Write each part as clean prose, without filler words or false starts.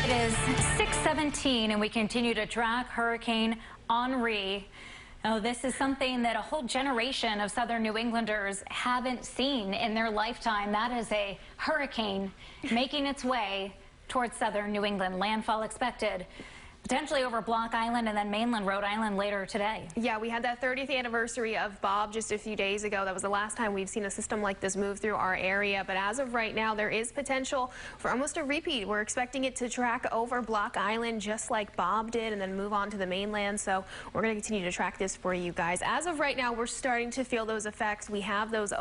It is 6:17 and we continue to track Hurricane Henri. Oh, this is something that a whole generation of southern New Englanders haven't seen in their lifetime. That is a hurricane making its way towards southern New England. Landfall expected potentially over Block Island and then mainland Rhode Island later today. Yeah, we had that 30th anniversary of Bob just a few days ago. That was the last time we've seen a system like this move through our area. But as of right now, there is potential for almost a repeat. We're expecting it to track over Block Island just like Bob did and then move on to the mainland. So we're going to continue to track this for you guys. As of right now, we're starting to feel those effects. We have those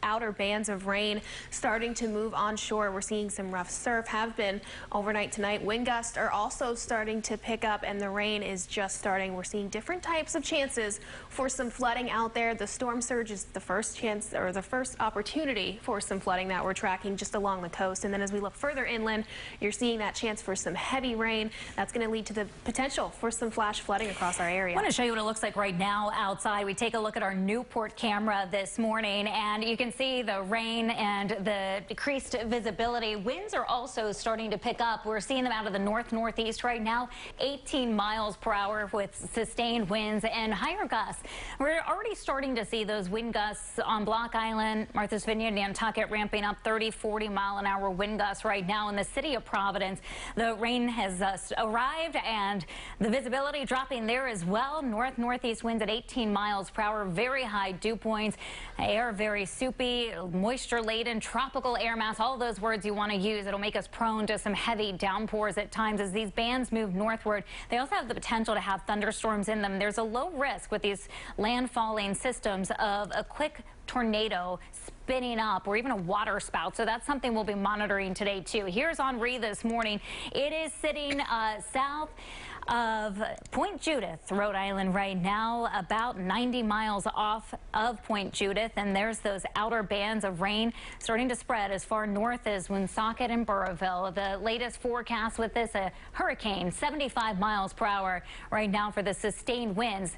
outer bands of rain starting to move onshore. We're seeing some rough surf, have been overnight tonight. Wind gusts are also starting to pick up and the rain is just starting. We're seeing different types of chances for some flooding out there. The storm surge is the first chance or the first opportunity for some flooding that we're tracking just along the coast. And then as we look further inland, you're seeing that chance for some heavy rain. That's going to lead to the potential for some flash flooding across our area. I want to show you what it looks like right now outside. We take a look at our Newport camera this morning and you can see the rain and the decreased visibility. Winds are also starting to pick up. We're seeing them out of the northeast right now. 18 miles per hour with sustained winds and higher gusts. We're already starting to see those wind gusts on Block Island, Martha's Vineyard, Nantucket ramping up 30-40 mile an hour wind gusts right now in the city of Providence. The rain has arrived and the visibility dropping there as well. Northeast winds at 18 miles per hour, very high dew points, air very soupy, moisture laden, tropical air mass, all those words you want to use. It'll make us prone to some heavy downpours at times as these bands move northward. They also have the potential to have thunderstorms in them. There's a low risk with these landfalling systems of a quick tornado spinning up or even a water spout. So that's something we'll be monitoring today too. Here's Henri this morning. It is sitting south of Point Judith, Rhode Island right now, about 90 miles off of Point Judith. And there's those outer bands of rain starting to spread as far north as Woonsocket and Burrillville. The latest forecast with this, a hurricane, 75 miles per hour right now for the sustained winds.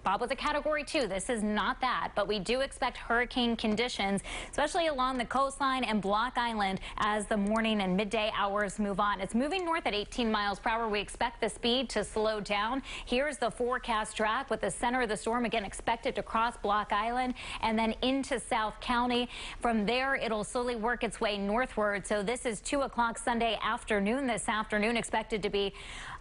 Bob was a Category 2. This is not that, but we do expect hurricane conditions, especially along the coastline and Block Island as the morning and midday hours move on. It's moving north at 18 miles per hour. We expect the speed to slow down. Here's the forecast track with the center of the storm again expected to cross Block Island and then into South County. From there, it'll slowly work its way northward. So this is 2 o'clock Sunday afternoon. This afternoon expected to be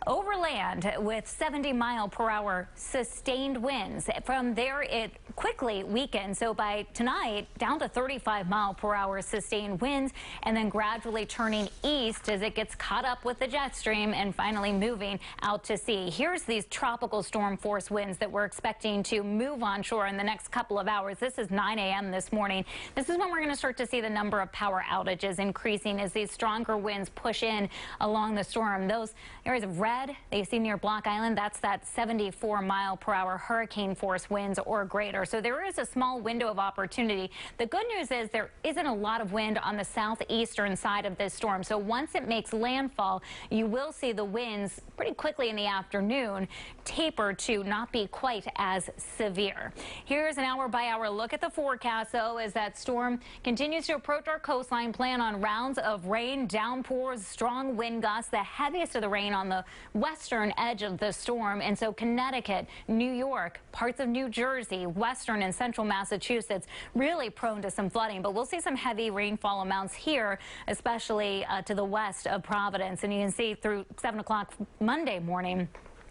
overland with 70 mile per hour sustained winds. From there, it quickly weakens. So by tonight, down to 35 mile per hour sustained winds and then gradually turning east as it gets caught up with the jet stream and finally moving out to sea. Here's these tropical storm force winds that we're expecting to move onshore in the next couple of hours. This is 9 a.m. this morning. This is when we're going to start to see the number of power outages increasing as these stronger winds push in along the storm. Those areas of red that you see near Block Island, that's that 74 mile per hour hurricane force winds or greater. So there is a small window of opportunity. The good news is there isn't a lot of wind on the southeastern side of this storm. So once it makes landfall, you will see the winds pretty quickly in the afternoon taper to not be quite as severe. Here's an hour-by-hour look at the forecast, though, as that storm continues to approach our coastline. Plan on rounds of rain, downpours, strong wind gusts, the heaviest of the rain on the western edge of the storm. And so Connecticut, New York, parts of New Jersey, western and central Massachusetts, really prone to some flooding. But we'll see some heavy rainfall amounts here, especially to the west of Providence. And you can see through 7 o'clock Monday morning,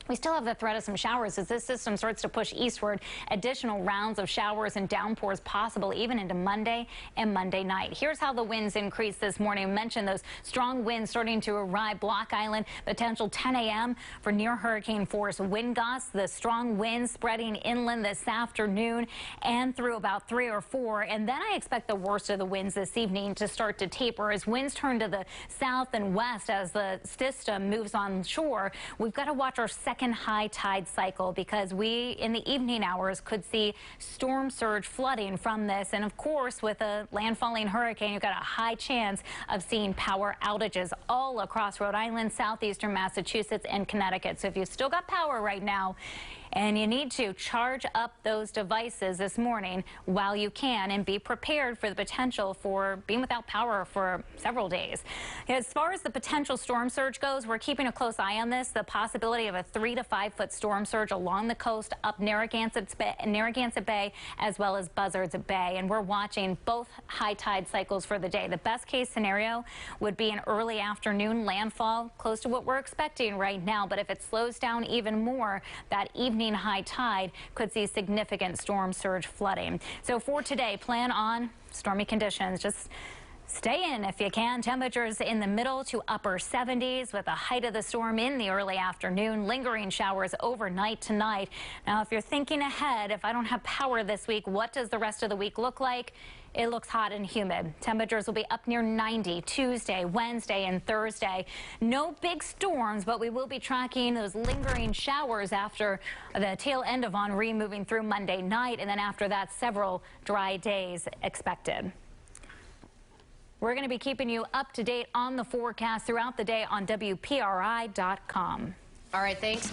we still have the threat of some showers as this system starts to push eastward. Additional rounds of showers and downpours possible even into Monday and Monday night. Here's how the winds increase this morning. I mentioned those strong winds starting to arrive. Block Island, potential 10 a.m. for near hurricane force wind gusts. The strong winds spreading inland this afternoon and through about 3 or 4. And then I expect the worst of the winds this evening to start to taper as winds turn to the south and west as the system moves on shore. We've got to watch our second high tide cycle because we in the evening hours could see storm surge flooding from this. And of course, with a landfalling hurricane, you've got a high chance of seeing power outages all across Rhode Island, southeastern Massachusetts, and Connecticut. So if you've still got power right now And you need to charge up those devices this morning while you can and be prepared for the potential for being without power for several days. As far as the potential storm surge goes, we're keeping a close eye on this. The possibility of a 3 to 5 foot storm surge along the coast up Narragansett Bay as well as Buzzards Bay. And we're watching both high tide cycles for the day. The best case scenario would be an early afternoon landfall close to what we're expecting right now. But if it slows down even more, that evening high tide could see significant storm surge flooding. So for today, plan on stormy conditions. Just stay in if you can. Temperatures in the middle to upper 70s with the height of the storm in the early afternoon. Lingering showers overnight tonight. Now, if you're thinking ahead, if I don't have power this week, what does the rest of the week look like? It looks hot and humid. Temperatures will be up near 90 Tuesday, Wednesday, and Thursday. No big storms, but we will be tracking those lingering showers after the tail end of Henri moving through Monday night. And then after that, several dry days expected. We're going to be keeping you up to date on the forecast throughout the day on WPRI.com. All right, thanks, Michelle.